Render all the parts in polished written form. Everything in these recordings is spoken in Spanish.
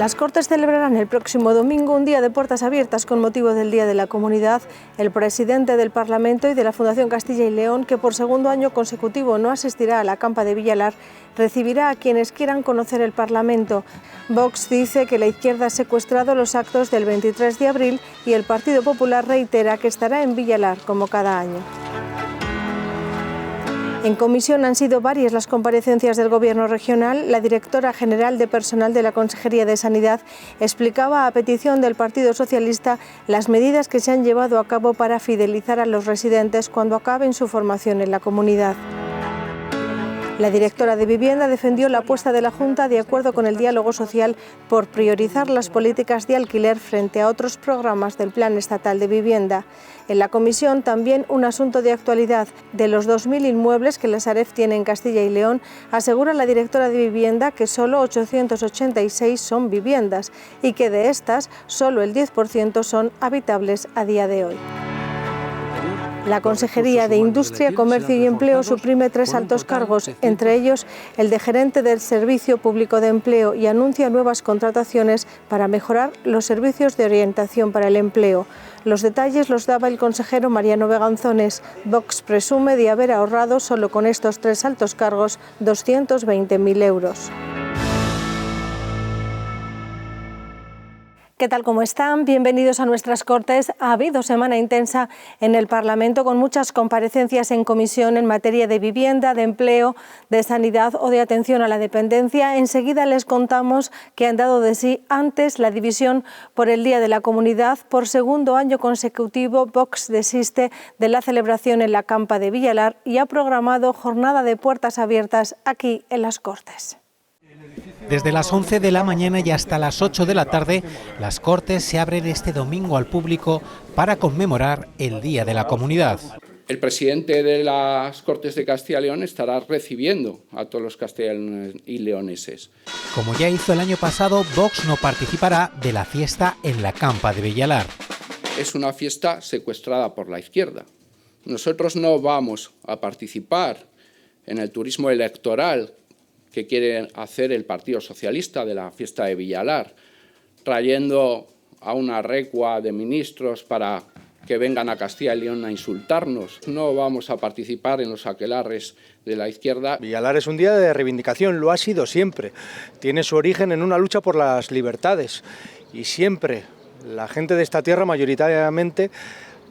Las Cortes celebrarán el próximo domingo un día de puertas abiertas con motivo del Día de la Comunidad. El presidente del Parlamento y de la Fundación Castilla y León, que por segundo año consecutivo no asistirá a la campa de Villalar, recibirá a quienes quieran conocer el Parlamento. Vox dice que la izquierda ha secuestrado los actos del 23 de abril y el Partido Popular reitera que estará en Villalar como cada año. En comisión han sido varias las comparecencias del Gobierno regional. La directora general de personal de la Consejería de Sanidad explicaba a petición del Partido Socialista las medidas que se han llevado a cabo para fidelizar a los residentes cuando acaben su formación en la comunidad. La directora de Vivienda defendió la apuesta de la Junta, de acuerdo con el diálogo social, por priorizar las políticas de alquiler frente a otros programas del Plan Estatal de Vivienda. En la comisión también un asunto de actualidad. De los 2.000 inmuebles que la Sareb tiene en Castilla y León, asegura la directora de Vivienda que solo 886 son viviendas y que de estas solo el 10% son habitables a día de hoy. La Consejería de Industria, Comercio y Empleo suprime 3 altos cargos, entre ellos el de gerente del Servicio Público de Empleo, y anuncia nuevas contrataciones para mejorar los servicios de orientación para el empleo. Los detalles los daba el consejero Mariano Beganzones. Vox presume de haber ahorrado solo con estos 3 altos cargos 220.000 euros. ¿Qué tal? ¿Cómo están? Bienvenidos a nuestras Cortes. Ha habido semana intensa en el Parlamento con muchas comparecencias en comisión en materia de vivienda, de empleo, de sanidad o de atención a la dependencia. Enseguida les contamos que han dado de sí antes la división por el Día de la Comunidad. Por segundo año consecutivo, Vox desiste de la celebración en la campa de Villalar y ha programado jornada de puertas abiertas aquí en las Cortes. Desde las 11 de la mañana y hasta las 8 de la tarde, las Cortes se abren este domingo al público para conmemorar el Día de la Comunidad. El presidente de las Cortes de Castilla y León estará recibiendo a todos los castellanos y leoneses. Como ya hizo el año pasado, Vox no participará de la fiesta en la campa de Villalar. Es una fiesta secuestrada por la izquierda. Nosotros no vamos a participar en el turismo electoral que quiere hacer el Partido Socialista de la fiesta de Villalar, trayendo a una recua de ministros para que vengan a Castilla y León a insultarnos. No vamos a participar en los aquelarres de la izquierda. Villalar es un día de reivindicación, lo ha sido siempre. Tiene su origen en una lucha por las libertades y siempre la gente de esta tierra mayoritariamente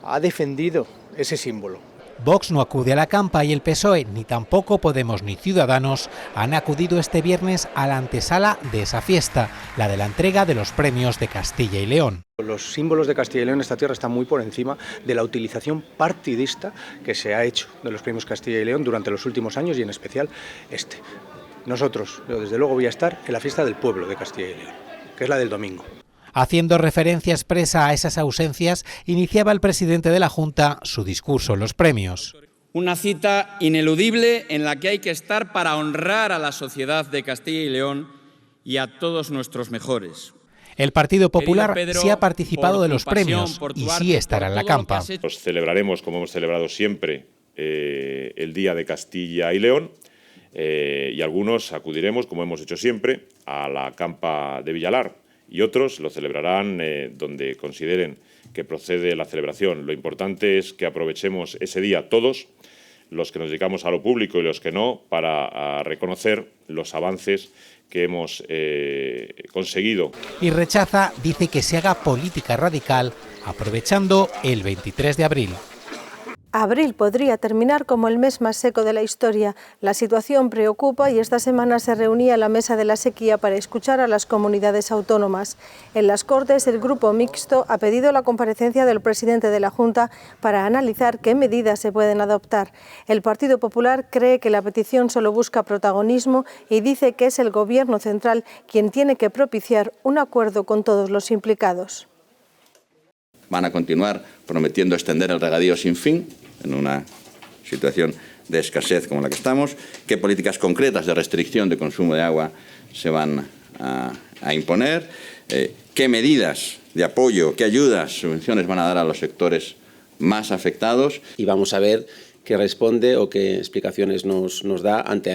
ha defendido ese símbolo. Vox no acude a la campa y el PSOE, ni tampoco Podemos ni Ciudadanos, han acudido este viernes a la antesala de esa fiesta, la de la entrega de los premios de Castilla y León. Los símbolos de Castilla y León en esta tierra están muy por encima de la utilización partidista que se ha hecho de los premios Castilla y León durante los últimos años y en especial este. Nosotros, yo desde luego voy a estar en la fiesta del pueblo de Castilla y León, que es la del domingo. Haciendo referencia expresa a esas ausencias, iniciaba el presidente de la Junta su discurso en los premios. Una cita ineludible en la que hay que estar para honrar a la sociedad de Castilla y León y a todos nuestros mejores. El Partido Popular sí ha participado de los premios y sí estará en la campa. Los celebraremos, como hemos celebrado siempre, el Día de Castilla y León, y algunos acudiremos, como hemos hecho siempre, a la campa de Villalar. Y otros lo celebrarán donde consideren que procede la celebración. Lo importante es que aprovechemos ese día todos, los que nos dedicamos a lo público y los que no, para reconocer los avances que hemos conseguido. Y rechaza, dice, que se haga política radical aprovechando el 23 de abril. Abril podría terminar como el mes más seco de la historia. La situación preocupa y esta semana se reunía la Mesa de la Sequía para escuchar a las comunidades autónomas. En las Cortes, el Grupo Mixto ha pedido la comparecencia del presidente de la Junta para analizar qué medidas se pueden adoptar. El Partido Popular cree que la petición solo busca protagonismo y dice que es el Gobierno central quien tiene que propiciar un acuerdo con todos los implicados. Van a continuar prometiendo extender el regadío sin fin en una situación de escasez como la que estamos. ¿Qué políticas concretas de restricción de consumo de agua se van a imponer? ¿Qué medidas de apoyo, qué ayudas, subvenciones van a dar a los sectores más afectados? Y vamos a ver que responde o qué explicaciones nos da ante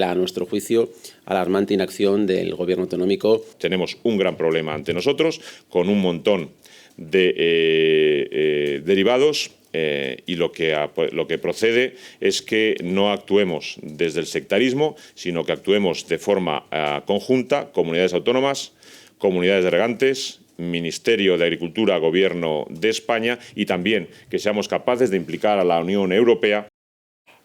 a nuestro juicio, alarmante inacción del Gobierno autonómico. Tenemos un gran problema ante nosotros, con un montón de derivados, y lo que procede es que no actuemos desde el sectarismo, sino que actuemos de forma conjunta, comunidades autónomas, comunidades de regantes, Ministerio de Agricultura, Gobierno de España, y también que seamos capaces de implicar a la Unión Europea.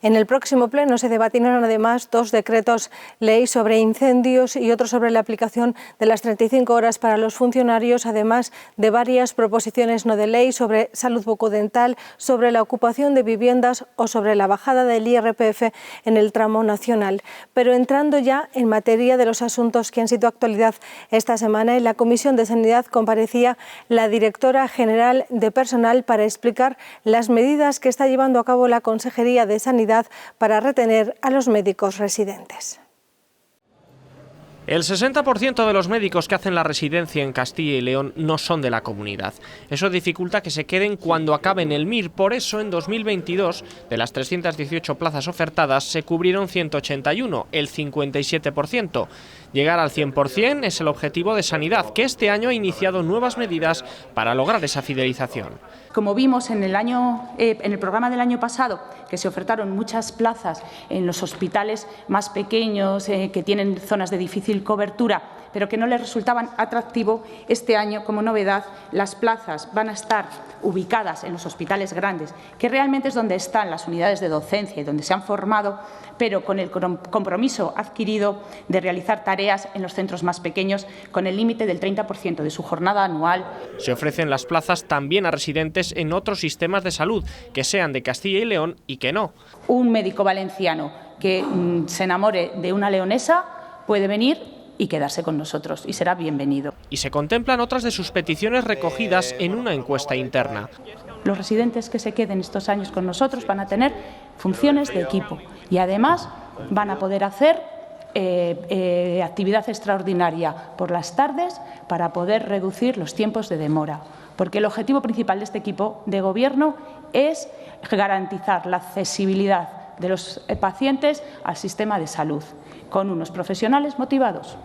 En el próximo pleno se debatirán además 2 decretos ley sobre incendios y otro sobre la aplicación de las 35 horas para los funcionarios, además de varias proposiciones no de ley sobre salud bucodental, sobre la ocupación de viviendas o sobre la bajada del IRPF en el tramo nacional. Pero entrando ya en materia de los asuntos que han sido actualidad esta semana, en la Comisión de Sanidad comparecía la directora general de Personal para explicar las medidas que está llevando a cabo la Consejería de Sanidad para retener a los médicos residentes. El 60% de los médicos que hacen la residencia en Castilla y León no son de la comunidad. Eso dificulta que se queden cuando acaben el MIR. Por eso, en 2022, de las 318 plazas ofertadas, se cubrieron 181, el 57%. Llegar al 100% es el objetivo de Sanidad, que este año ha iniciado nuevas medidas para lograr esa fidelización. Como vimos en el programa del año pasado, que se ofertaron muchas plazas en los hospitales más pequeños, que tienen zonas de difícil cobertura, pero que no les resultaban atractivo, este año, como novedad, las plazas van a estar ubicadas en los hospitales grandes, que realmente es donde están las unidades de docencia y donde se han formado, pero con el compromiso adquirido de realizar tareas en los centros más pequeños, con el límite del 30% de su jornada anual. Se ofrecen las plazas también a residentes en otros sistemas de salud, que sean de Castilla y León y que no. Un médico valenciano que se enamore de una leonesa puede venir y quedarse con nosotros, y será bienvenido. Y se contemplan otras de sus peticiones recogidas en una encuesta interna. Los residentes que se queden estos años con nosotros van a tener funciones de equipo y además van a poder hacer actividad extraordinaria por las tardes para poder reducir los tiempos de demora. Porque el objetivo principal de este equipo de gobierno es garantizar la accesibilidad de los pacientes al sistema de salud, con unos profesionales motivados.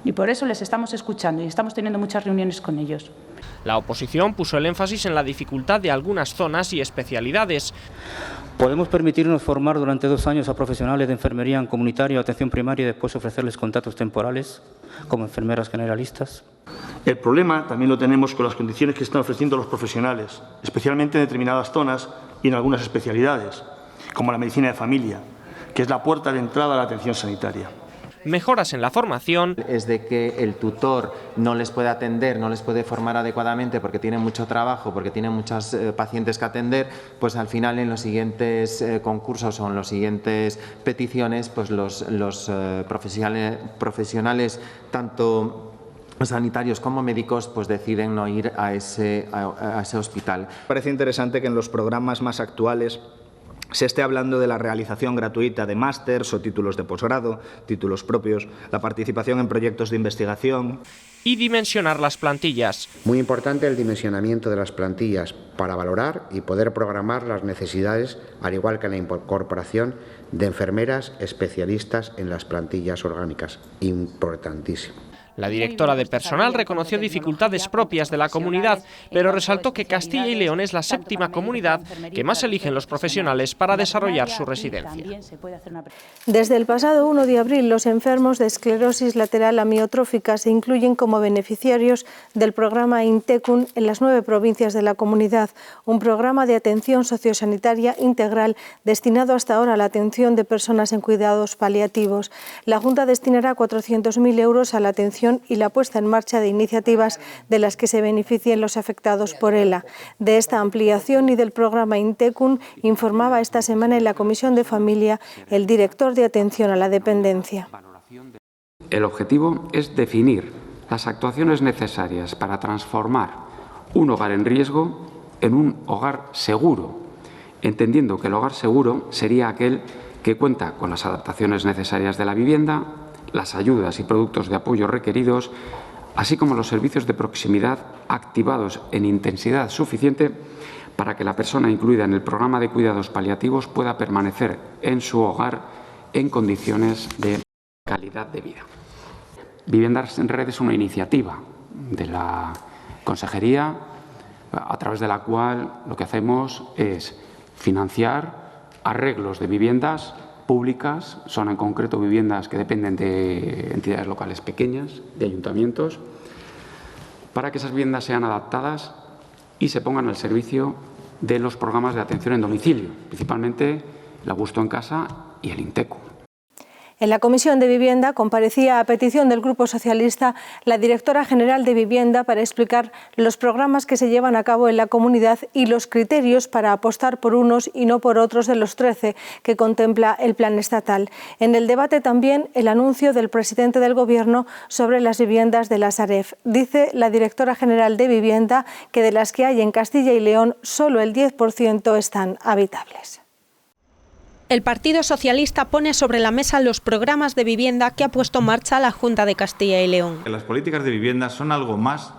Y por eso les estamos escuchando y estamos teniendo muchas reuniones con ellos. La oposición puso el énfasis en la dificultad de algunas zonas y especialidades. ¿Podemos permitirnos formar durante 2 años a profesionales de enfermería comunitaria o atención primaria y después ofrecerles contratos temporales como enfermeras generalistas? El problema también lo tenemos con las condiciones que están ofreciendo los profesionales, especialmente en determinadas zonas y en algunas especialidades, como la medicina de familia, que es la puerta de entrada a la atención sanitaria. Mejoras en la formación. Es de que el tutor no les puede atender, no les puede formar adecuadamente porque tiene mucho trabajo, porque tiene muchos pacientes que atender, pues al final en los siguientes concursos o en las siguientes peticiones, pues los profesionales tanto sanitarios como médicos pues deciden no ir a ese hospital. Parece interesante que en los programas más actuales se esté hablando de la realización gratuita de másters o títulos de posgrado, títulos propios, la participación en proyectos de investigación. Y dimensionar las plantillas. Muy importante el dimensionamiento de las plantillas para valorar y poder programar las necesidades, al igual que la incorporación de enfermeras especialistas en las plantillas orgánicas. Importantísimo. La directora de Personal reconoció dificultades propias de la comunidad, pero resaltó que Castilla y León es la 7ª comunidad que más eligen los profesionales para desarrollar su residencia. Desde el pasado 1 de abril, los enfermos de esclerosis lateral amiotrófica se incluyen como beneficiarios del programa INTECUN en las 9 provincias de la comunidad, un programa de atención sociosanitaria integral destinado hasta ahora a la atención de personas en cuidados paliativos. La Junta destinará 400.000 euros a la atención y la puesta en marcha de iniciativas de las que se beneficien los afectados por ELA. De esta ampliación y del programa INTECUN informaba esta semana en la Comisión de Familia el director de Atención a la Dependencia. El objetivo es definir las actuaciones necesarias para transformar un hogar en riesgo en un hogar seguro, entendiendo que el hogar seguro sería aquel que cuenta con las adaptaciones necesarias de la vivienda, las ayudas y productos de apoyo requeridos, así como los servicios de proximidad activados en intensidad suficiente para que la persona incluida en el programa de cuidados paliativos pueda permanecer en su hogar en condiciones de calidad de vida. Viviendas en Red es una iniciativa de la Consejería a través de la cual lo que hacemos es financiar arreglos de viviendas públicas, son en concreto viviendas que dependen de entidades locales pequeñas, de ayuntamientos, para que esas viviendas sean adaptadas y se pongan al servicio de los programas de atención en domicilio, principalmente el Augusto en Casa y el Inteco. En la Comisión de Vivienda comparecía a petición del Grupo Socialista la directora general de Vivienda para explicar los programas que se llevan a cabo en la comunidad y los criterios para apostar por unos y no por otros de los 13 que contempla el plan estatal. En el debate también el anuncio del presidente del Gobierno sobre las viviendas de la Sareb. Dice la directora general de Vivienda que de las que hay en Castilla y León solo el 10% están habitables. El Partido Socialista pone sobre la mesa los programas de vivienda que ha puesto en marcha la Junta de Castilla y León. Las políticas de vivienda son algo más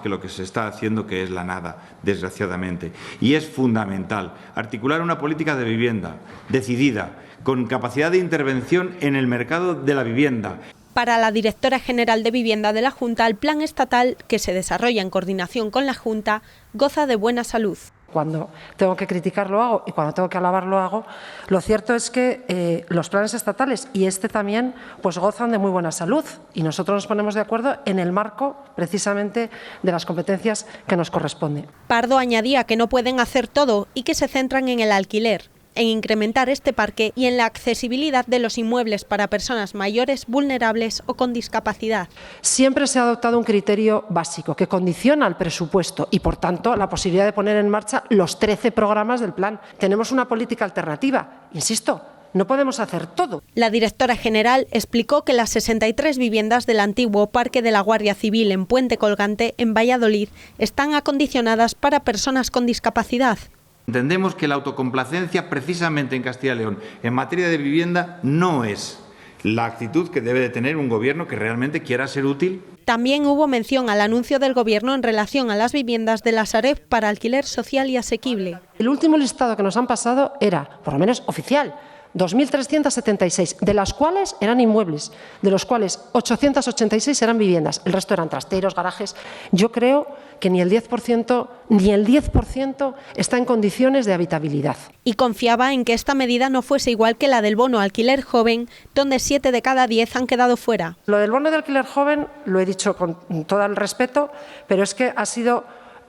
que lo que se está haciendo, que es la nada, desgraciadamente. Y es fundamental articular una política de vivienda decidida, con capacidad de intervención en el mercado de la vivienda. Para la directora general de Vivienda de la Junta, el plan estatal, que se desarrolla en coordinación con la Junta, goza de buena salud. Cuando tengo que criticar lo hago y cuando tengo que alabar lo hago. Lo cierto es que los planes estatales y este también pues gozan de muy buena salud y nosotros nos ponemos de acuerdo en el marco precisamente de las competencias que nos corresponden. Pardo añadía que no pueden hacer todo y que se centran en el alquiler, en incrementar este parque y en la accesibilidad de los inmuebles para personas mayores, vulnerables o con discapacidad. Siempre se ha adoptado un criterio básico que condiciona el presupuesto y, por tanto, la posibilidad de poner en marcha los 13 programas del plan. Tenemos una política alternativa, insisto. No podemos hacer todo. La directora general explicó que las 63 viviendas del antiguo Parque de la Guardia Civil en Puente Colgante, en Valladolid, están acondicionadas para personas con discapacidad. Entendemos que la autocomplacencia, precisamente en Castilla y León, en materia de vivienda, no es la actitud que debe de tener un gobierno que realmente quiera ser útil. También hubo mención al anuncio del Gobierno en relación a las viviendas de la Sareb para alquiler social y asequible. El último listado que nos han pasado era, por lo menos oficial, 2.376, de las cuales eran inmuebles, de los cuales 886 eran viviendas, el resto eran trasteros, garajes. Yo creo que ni el 10% está en condiciones de habitabilidad. Y confiaba en que esta medida no fuese igual que la del bono alquiler joven, donde 7 de cada 10 han quedado fuera. Lo del bono de alquiler joven lo he dicho con todo el respeto, pero es que ha sido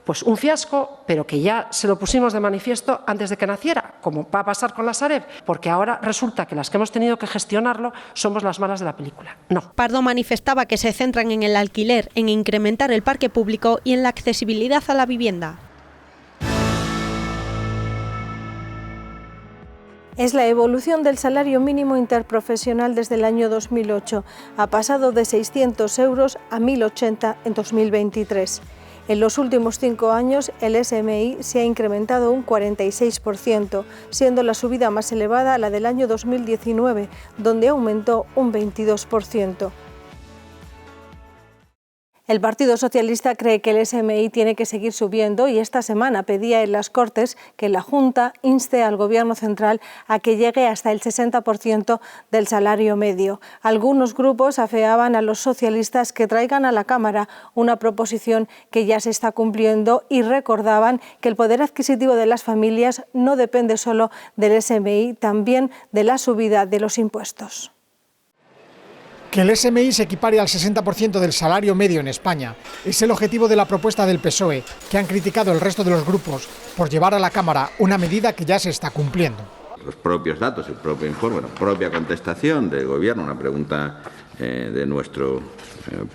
pues un fiasco, pero que ya se lo pusimos de manifiesto antes de que naciera, como va a pasar con la Sareb, porque ahora resulta que las que hemos tenido que gestionarlo somos las malas de la película. No. Pardo manifestaba que se centran en el alquiler, en incrementar el parque público y en la accesibilidad a la vivienda. Es la evolución del salario mínimo interprofesional desde el año 2008. Ha pasado de 600 euros a 1.080 en 2023. En los últimos 5 años, el SMI se ha incrementado un 46%, siendo la subida más elevada la del año 2019, donde aumentó un 22%. El Partido Socialista cree que el SMI tiene que seguir subiendo y esta semana pedía en las Cortes que la Junta inste al Gobierno central a que llegue hasta el 60% del salario medio. Algunos grupos afeaban a los socialistas que traigan a la Cámara una proposición que ya se está cumpliendo y recordaban que el poder adquisitivo de las familias no depende solo del SMI, también de la subida de los impuestos. Que el SMI se equipare al 60% del salario medio en España es el objetivo de la propuesta del PSOE, que han criticado el resto de los grupos por llevar a la Cámara una medida que ya se está cumpliendo. Los propios datos, el propio informe, la propia contestación del Gobierno, una pregunta de nuestro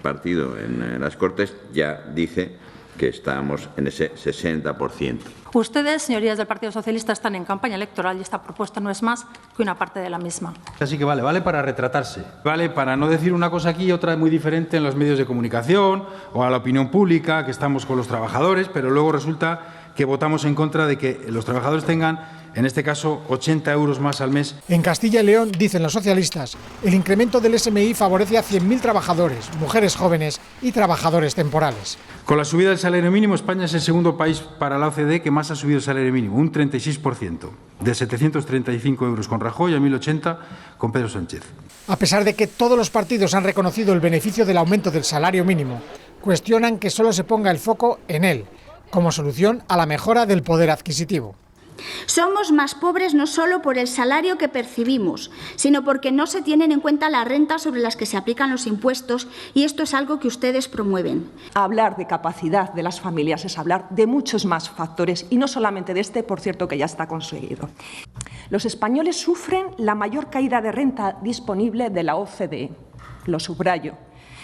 partido en las Cortes, ya dice que estamos en ese 60%. Ustedes, señorías del Partido Socialista, están en campaña electoral y esta propuesta no es más que una parte de la misma. Así que vale para retratarse, vale para no decir una cosa aquí y otra muy diferente en los medios de comunicación o a la opinión pública, que estamos con los trabajadores, pero luego resulta que votamos en contra de que los trabajadores tengan, en este caso, 80 euros más al mes. En Castilla y León, dicen los socialistas, el incremento del SMI favorece a 100.000 trabajadores, mujeres jóvenes y trabajadores temporales. Con la subida del salario mínimo, España es el segundo país para la OCDE que más ha subido el salario mínimo, un 36%, de 735 euros con Rajoy a 1.080 con Pedro Sánchez. A pesar de que todos los partidos han reconocido el beneficio del aumento del salario mínimo, cuestionan que solo se ponga el foco en él, como solución a la mejora del poder adquisitivo. Somos más pobres no solo por el salario que percibimos, sino porque no se tienen en cuenta las rentas sobre las que se aplican los impuestos, y esto es algo que ustedes promueven. Hablar de capacidad de las familias es hablar de muchos más factores y no solamente de este, por cierto, que ya está conseguido. Los españoles sufren la mayor caída de renta disponible de la OCDE, lo subrayo.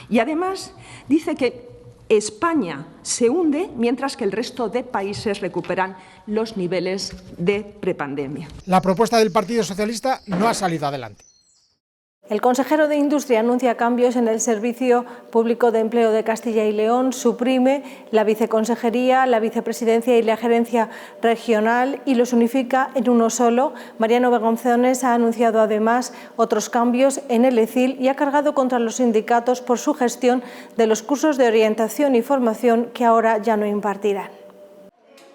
Y además dice que España se hunde mientras que el resto de países recuperan los niveles de prepandemia. La propuesta del Partido Socialista no ha salido adelante. El consejero de Industria anuncia cambios en el Servicio Público de Empleo de Castilla y León, suprime la viceconsejería, la vicepresidencia y la gerencia regional y los unifica en uno solo. Mariano Begonzones ha anunciado además otros cambios en el ECIL y ha cargado contra los sindicatos por su gestión de los cursos de orientación y formación que ahora ya no impartirán.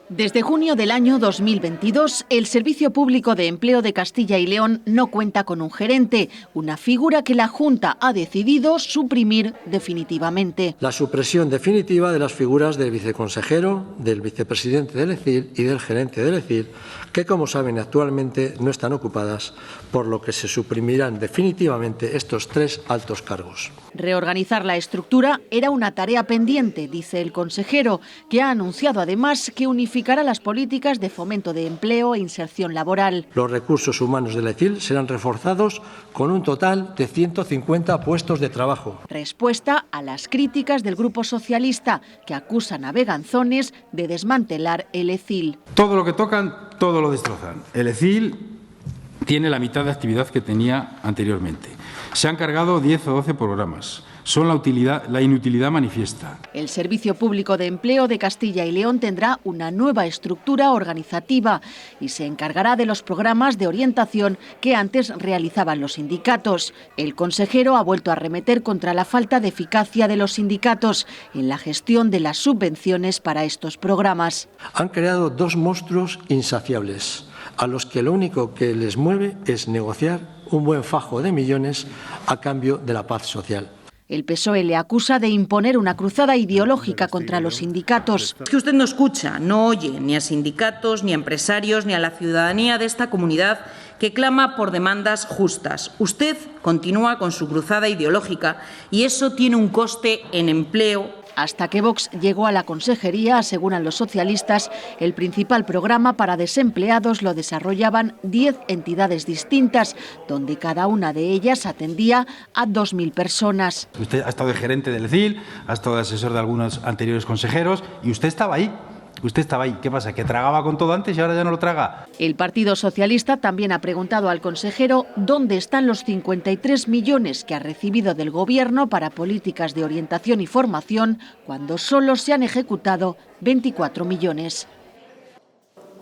Desde junio del año 2022, el Servicio Público de Empleo de Castilla y León no cuenta con un gerente, una figura que la Junta ha decidido suprimir definitivamente. La supresión definitiva de las figuras del viceconsejero, del vicepresidente del ECIL y del gerente del ECIL, que, como saben, actualmente no están ocupadas, por lo que se suprimirán definitivamente estos tres altos cargos. Reorganizar la estructura era una tarea pendiente, dice el consejero, que ha anunciado además que unificará las políticas de fomento de empleo e inserción laboral. Los recursos humanos del ECIL serán reforzados con un total de 150 puestos de trabajo. Respuesta a las críticas del Grupo Socialista, que acusan a Beganzones de desmantelar el ECIL. Todo lo que tocan, todo lo destrozan. El ECIL tiene la mitad de actividad que tenía anteriormente. Se han cargado 10 o 12 programas. Son la inutilidad manifiesta. El Servicio Público de Empleo de Castilla y León tendrá una nueva estructura organizativa y se encargará de los programas de orientación que antes realizaban los sindicatos. El consejero ha vuelto a arremeter contra la falta de eficacia de los sindicatos en la gestión de las subvenciones para estos programas. Han creado dos monstruos insaciables, a los que lo único que les mueve es negociar un buen fajo de millones a cambio de la paz social. El PSOE le acusa de imponer una cruzada ideológica contra los sindicatos. Es que usted no escucha, no oye ni a sindicatos, ni a empresarios, ni a la ciudadanía de esta comunidad que clama por demandas justas. Usted continúa con su cruzada ideológica y eso tiene un coste en empleo. Hasta que Vox llegó a la consejería, aseguran los socialistas, el principal programa para desempleados lo desarrollaban 10 entidades distintas, donde cada una de ellas atendía a 2.000 personas. Usted ha estado de gerente del ECIL, ha estado de asesor de algunos anteriores consejeros y usted estaba ahí. Usted estaba ahí. ¿Qué pasa? ¿Que tragaba con todo antes y ahora ya no lo traga? El Partido Socialista también ha preguntado al consejero dónde están los 53 millones que ha recibido del Gobierno para políticas de orientación y formación, cuando solo se han ejecutado 24 millones.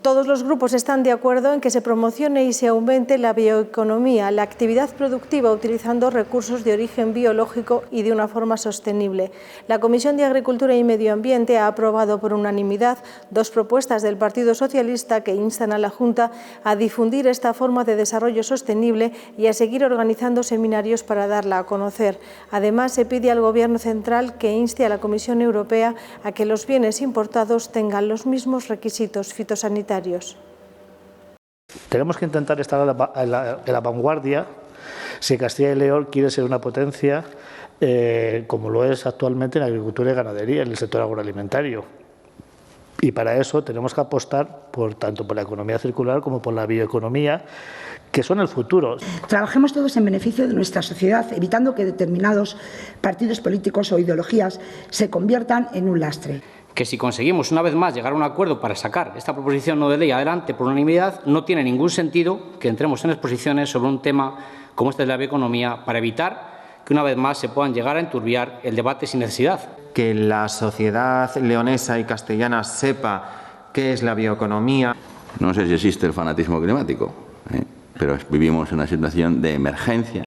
Todos los grupos están de acuerdo en que se promocione y se aumente la bioeconomía, la actividad productiva utilizando recursos de origen biológico y de una forma sostenible. La Comisión de Agricultura y Medio Ambiente ha aprobado por unanimidad dos propuestas del Partido Socialista que instan a la Junta a difundir esta forma de desarrollo sostenible y a seguir organizando seminarios para darla a conocer. Además, se pide al Gobierno central que inste a la Comisión Europea a que los bienes importados tengan los mismos requisitos fitosanitarios. Tenemos que intentar estar en la vanguardia si Castilla y León quiere ser una potencia como lo es actualmente en agricultura y ganadería, en el sector agroalimentario. Y para eso tenemos que apostar tanto por la economía circular como por la bioeconomía, que son el futuro. Trabajemos todos en beneficio de nuestra sociedad, evitando que determinados partidos políticos o ideologías se conviertan en un lastre. Que si conseguimos una vez más llegar a un acuerdo para sacar esta proposición no de ley adelante por unanimidad, no tiene ningún sentido que entremos en exposiciones sobre un tema como este de la bioeconomía para evitar que una vez más se puedan llegar a enturbiar el debate sin necesidad. Que la sociedad leonesa y castellana sepa ¿Qué es la bioeconomía? No sé si existe el fanatismo climático, pero vivimos en una situación de emergencia.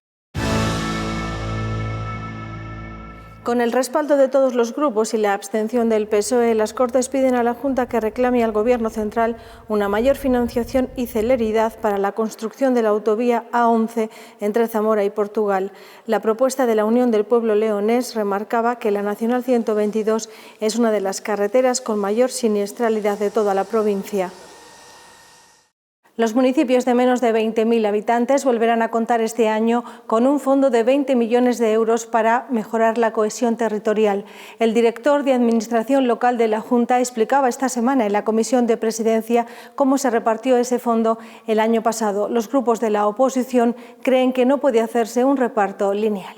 Con el respaldo de todos los grupos y la abstención del PSOE, las Cortes piden a la Junta que reclame al Gobierno central una mayor financiación y celeridad para la construcción de la autovía A11 entre Zamora y Portugal. La propuesta de la Unión del Pueblo Leonés remarcaba que la Nacional 122 es una de las carreteras con mayor siniestralidad de toda la provincia. Los municipios de menos de 20.000 habitantes volverán a contar este año con un fondo de 20 millones de euros para mejorar la cohesión territorial. El director de Administración Local de la Junta explicaba esta semana en la Comisión de Presidencia cómo se repartió ese fondo el año pasado. Los grupos de la oposición creen que no puede hacerse un reparto lineal.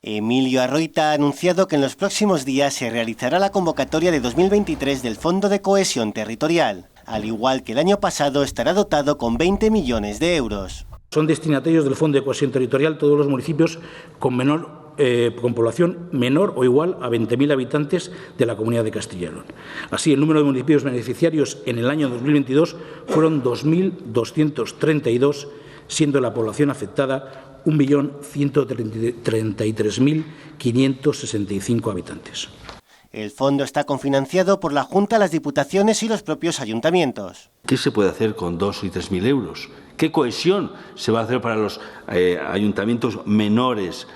Emilio Arroita ha anunciado que en los próximos días se realizará la convocatoria de 2023 del Fondo de Cohesión Territorial. Al igual que el año pasado, estará dotado con 20 millones de euros. Son destinatarios del Fondo de Cohesión Territorial todos los municipios con población menor o igual a 20.000 habitantes de la Comunidad de Castilla y León. Así, el número de municipios beneficiarios en el año 2022 fueron 2.232, siendo la población afectada 1.133.565 habitantes. El fondo está cofinanciado por la Junta, las Diputaciones y los propios ayuntamientos. ¿Qué se puede hacer con 2.000 y 3.000 euros? ¿Qué cohesión se va a hacer para los ayuntamientos menores,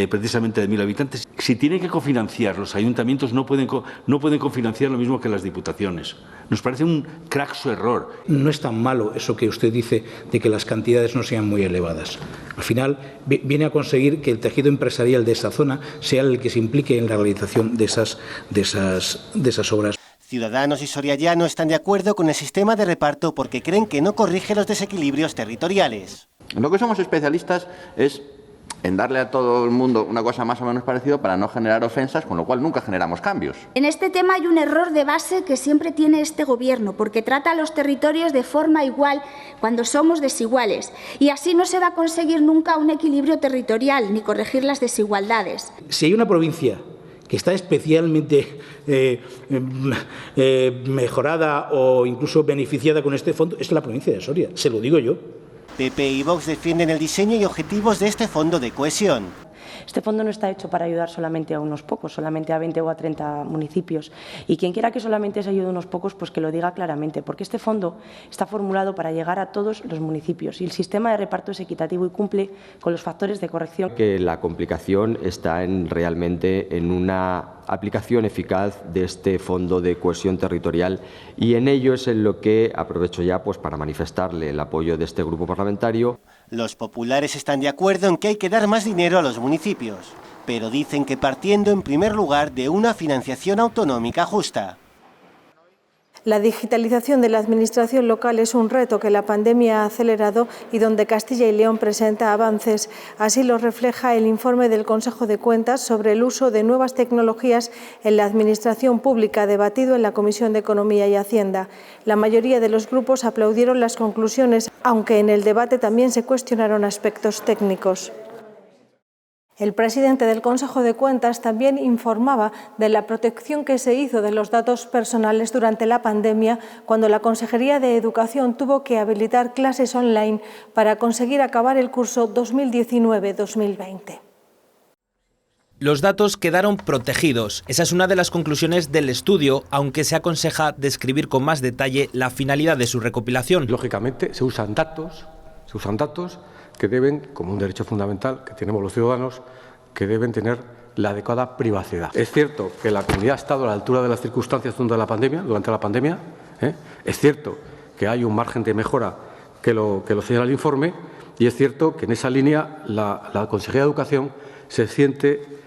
precisamente de 1.000 habitantes? Si tienen que cofinanciar, los ayuntamientos no pueden cofinanciar lo mismo que las diputaciones. Nos parece un craso error. No es tan malo eso que usted dice de que las cantidades no sean muy elevadas. Al final viene a conseguir que el tejido empresarial de esa zona sea el que se implique en la realización de esas obras. Ciudadanos y Soriallano están de acuerdo con el sistema de reparto porque creen que no corrige los desequilibrios territoriales. Lo que somos especialistas es en darle a todo el mundo una cosa más o menos parecida para no generar ofensas, con lo cual nunca generamos cambios. En este tema hay un error de base que siempre tiene este Gobierno, porque trata a los territorios de forma igual cuando somos desiguales. Y así no se va a conseguir nunca un equilibrio territorial ni corregir las desigualdades. Si hay una provincia que está especialmente mejorada o incluso beneficiada con este fondo, es la provincia de Soria, se lo digo yo. PP y Vox defienden el diseño y objetivos de este fondo de cohesión. Este fondo no está hecho para ayudar solamente a unos pocos, solamente a 20 o a 30 municipios. Y quien quiera que solamente se ayude a unos pocos, pues que lo diga claramente, porque este fondo está formulado para llegar a todos los municipios y el sistema de reparto es equitativo y cumple con los factores de corrección. Que la complicación está realmente en una aplicación eficaz de este fondo de cohesión territorial y en ello es en lo que aprovecho ya para manifestarle el apoyo de este grupo parlamentario. Los populares están de acuerdo en que hay que dar más dinero a los municipios, pero dicen que partiendo en primer lugar de una financiación autonómica justa. La digitalización de la administración local es un reto que la pandemia ha acelerado y donde Castilla y León presenta avances. Así lo refleja el informe del Consejo de Cuentas sobre el uso de nuevas tecnologías en la administración pública, debatido en la Comisión de Economía y Hacienda. La mayoría de los grupos aplaudieron las conclusiones, aunque en el debate también se cuestionaron aspectos técnicos. El presidente del Consejo de Cuentas también informaba de la protección que se hizo de los datos personales durante la pandemia, cuando la Consejería de Educación tuvo que habilitar clases online para conseguir acabar el curso 2019-2020. Los datos quedaron protegidos. Esa es una de las conclusiones del estudio, aunque se aconseja describir con más detalle la finalidad de su recopilación. Lógicamente se usan datos que deben, como un derecho fundamental que tenemos los ciudadanos, que deben tener la adecuada privacidad. Es cierto que la comunidad ha estado a la altura de las circunstancias durante la pandemia. Es cierto que hay un margen de mejora que lo señala el informe y es cierto que en esa línea la Consejería de Educación se siente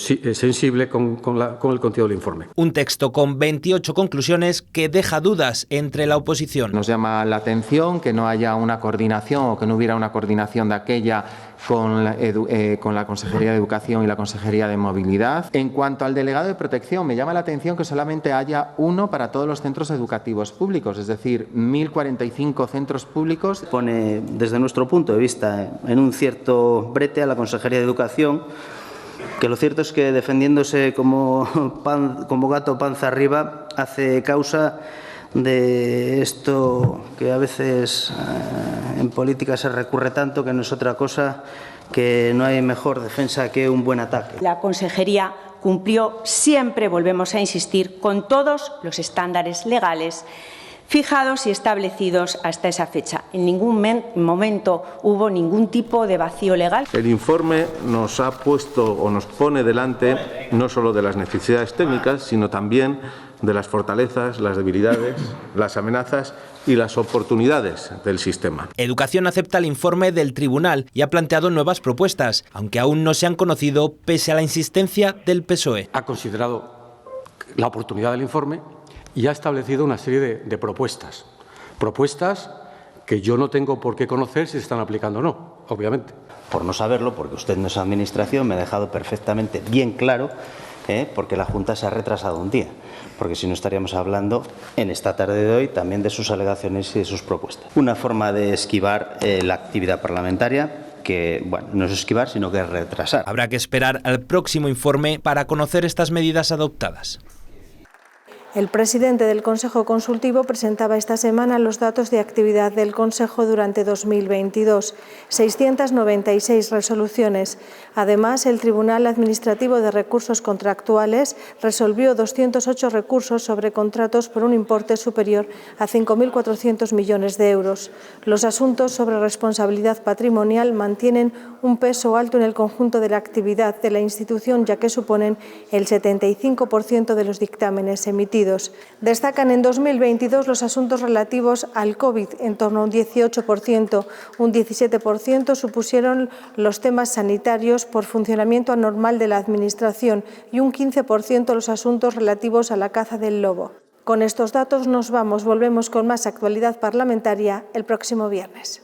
sensible con el contenido del informe. Un texto con 28 conclusiones que deja dudas entre la oposición. Nos llama la atención que no haya una coordinación o que no hubiera una coordinación de aquella con la Consejería de Educación y la Consejería de Movilidad. En cuanto al delegado de protección, me llama la atención que solamente haya uno para todos los centros educativos públicos, es decir, 1.045 centros públicos. Pone, desde nuestro punto de vista, en un cierto brete a la Consejería de Educación que lo cierto es que defendiéndose como gato panza arriba hace causa de esto que a veces en política se recurre tanto, que no es otra cosa que no hay mejor defensa que un buen ataque. La Consejería cumplió siempre, volvemos a insistir, con todos los estándares legales fijados y establecidos hasta esa fecha. En ningún momento hubo ningún tipo de vacío legal. El informe nos ha puesto o nos pone delante no solo de las necesidades técnicas, sino también de las fortalezas, las debilidades, las amenazas y las oportunidades del sistema. Educación acepta el informe del tribunal y ha planteado nuevas propuestas, aunque aún no se han conocido pese a la insistencia del PSOE. Ha considerado la oportunidad del informe y ha establecido una serie de propuestas. Propuestas que yo no tengo por qué conocer si se están aplicando o no, obviamente. Por no saberlo, porque usted no es administración, me ha dejado perfectamente bien claro, porque la Junta se ha retrasado un día. Porque si no estaríamos hablando en esta tarde de hoy también de sus alegaciones y de sus propuestas. Una forma de esquivar la actividad parlamentaria que, bueno, no es esquivar, sino que es retrasar. Habrá que esperar al próximo informe para conocer estas medidas adoptadas. El presidente del Consejo Consultivo presentaba esta semana los datos de actividad del Consejo durante 2022, 696 resoluciones. Además, el Tribunal Administrativo de Recursos Contractuales resolvió 208 recursos sobre contratos por un importe superior a 5.400 millones de euros. Los asuntos sobre responsabilidad patrimonial mantienen un peso alto en el conjunto de la actividad de la institución, ya que suponen el 75% de los dictámenes emitidos. Destacan en 2022 los asuntos relativos al COVID, en torno a un 18%, un 17% supusieron los temas sanitarios por funcionamiento anormal de la Administración y un 15% los asuntos relativos a la caza del lobo. Con estos datos nos vamos, volvemos con más actualidad parlamentaria el próximo viernes.